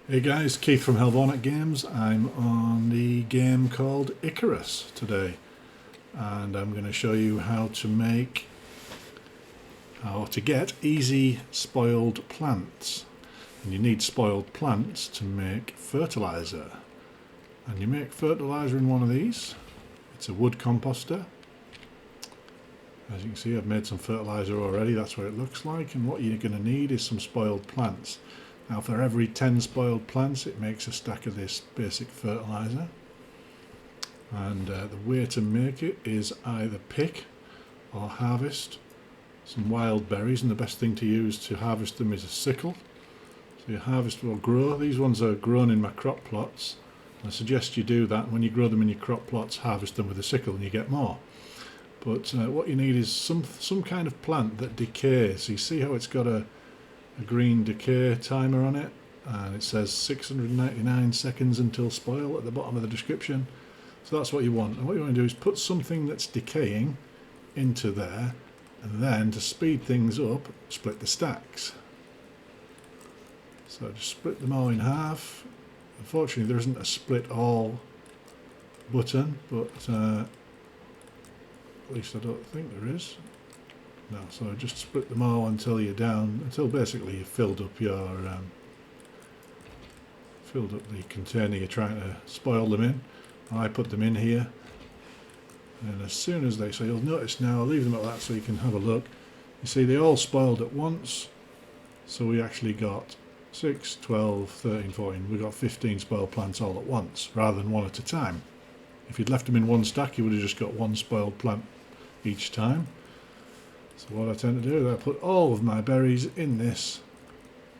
Hey guys, Keith from Hellbornet Games. I'm on the game called Icarus today, and I'm going to show you how to get easy spoiled plants. And you need spoiled plants to make fertilizer. And you make fertilizer in one of these. It's a wood composter. As you can see, I've made some fertilizer already. That's what it looks like. And what you're going to need is some spoiled plants. Now for every 10 spoiled plants it makes a stack of this basic fertilizer, and the way to make it is either pick or harvest some wild berries, and the best thing to use to harvest them is a sickle. So you harvest or grow. These ones are grown in my crop plots. I suggest you do that. When you grow them in your crop plots, harvest them with a sickle and you get more. But what you need is some kind of plant that decays. You see how it's got a green decay timer on it, and it says 699 seconds until spoil at the bottom of the description. So that's what you want, and what you want to do is put something that's decaying into there, and then to speed things up, split the stacks. So just split them all in half. Unfortunately there isn't a split all button, but at least I don't think there is. No, so just split them all until you're down, until basically you've filled up the container you're trying to spoil them in. I put them in here, and as soon as so you'll notice now, I'll leave them at that so you can have a look. You see they all spoiled at once, so we actually got 6, 12, 13, 14, we got 15 spoiled plants all at once, rather than one at a time. If you'd left them in one stack you would have just got one spoiled plant each time. So what I tend to do is I put all of my berries in this,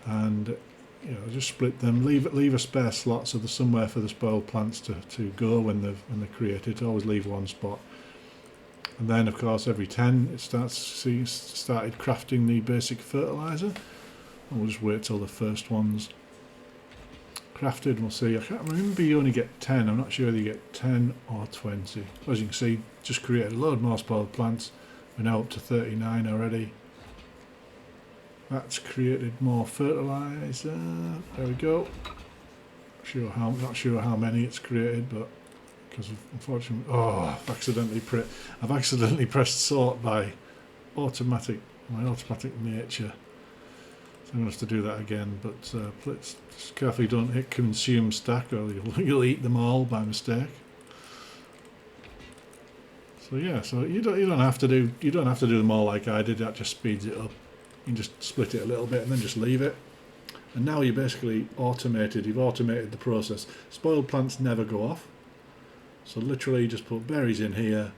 and just split them, leave a spare slot so there's somewhere for the spoiled plants to go when they're created. Always leave one spot. And then of course every 10 it started crafting the basic fertilizer, and we'll just wait till the first one's crafted and we'll see. I can't remember, you only get 10, I'm not sure whether you get 10 or 20. So as you can see, just created a load more spoiled plants. We're now up to 39 already. That's created more fertilizer. There we go. Not sure how many it's created, but because unfortunately, I've accidentally pressed sort by my automatic nature. So I'm going to have to do that again. But let's just carefully don't hit consume stack, or you'll eat them all by mistake. So yeah, so you don't have to do them all like I did. That just speeds it up. You can just split it a little bit and then just leave it. And now you're basically automated. You've automated the process. Spoiled plants never go off. So literally just put berries in here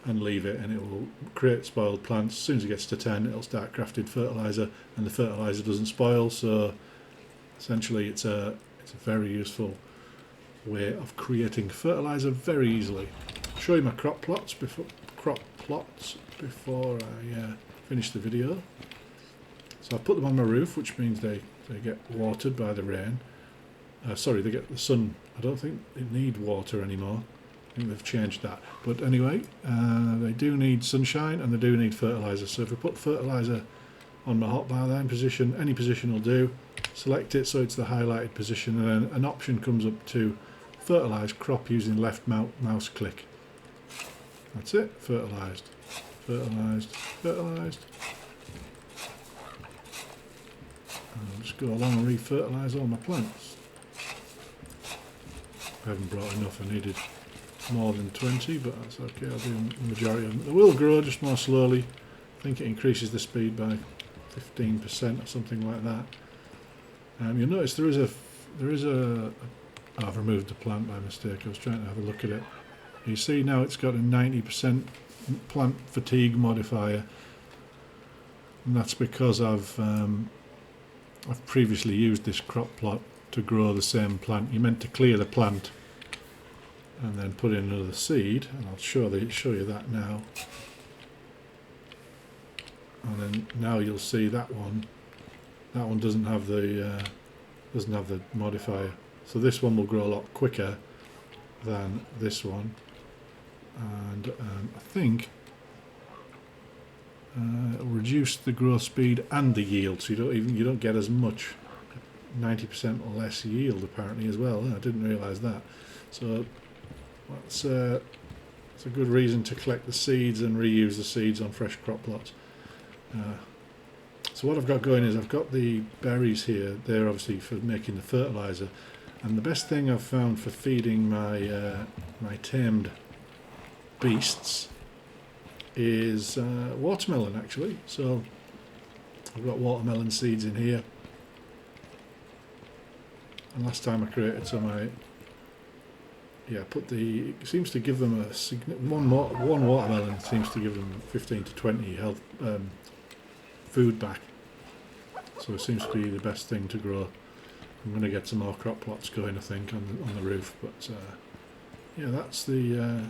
and leave it, and it will create spoiled plants. As soon as it gets to 10, it'll start crafted fertilizer, and the fertilizer doesn't spoil. So essentially, it's a very useful way of creating fertilizer very easily. Show you my crop plots before I finish the video. So I put them on my roof, which means they get watered by the rain. Sorry, they get the sun. I don't think they need water anymore. I think they've changed that. But anyway, they do need sunshine and they do need fertilizer. So if we put fertilizer on my hotbar there in position, any position will do. Select it so it's the highlighted position, and then an option comes up to fertilize crop using left mouse click. That's it, fertilised, fertilised, fertilised. And I'll just go along and re-fertilise all my plants. I haven't brought enough, I needed more than 20, but that's okay, I'll do the majority of them. They will grow, just more slowly. I think it increases the speed by 15% or something like that. You'll notice there is a I've removed the plant by mistake, I was trying to have a look at it. You see now it's got a 90% plant fatigue modifier, and that's because I've previously used this crop plot to grow the same plant. You're meant to clear the plant and then put in another seed, and I'll show you that now. And then now you'll see that one doesn't have the modifier. So this one will grow a lot quicker than this one. And I think it'll reduce the growth speed and the yield, so you don't get as much 90% less yield apparently as well. I didn't realise that. So that's a good reason to collect the seeds and reuse the seeds on fresh crop plots. So what I've got going is I've got the berries here. They're obviously for making the fertilizer, and the best thing I've found for feeding my my tamed beasts is watermelon actually. So I've got watermelon seeds in here, and last time I created some, I put the, it seems to give them one watermelon seems to give them 15 to 20 health food back, so it seems to be the best thing to grow. I'm going to get some more crop plots going, I think, on the roof, but yeah, that's the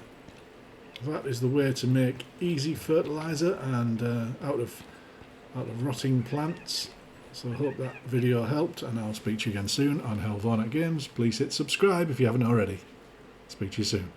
that is the way to make easy fertilizer and out of rotting plants. So I hope that video helped, and I'll speak to you again soon on Helvornet Games. Please hit subscribe if you haven't already. Speak to you soon.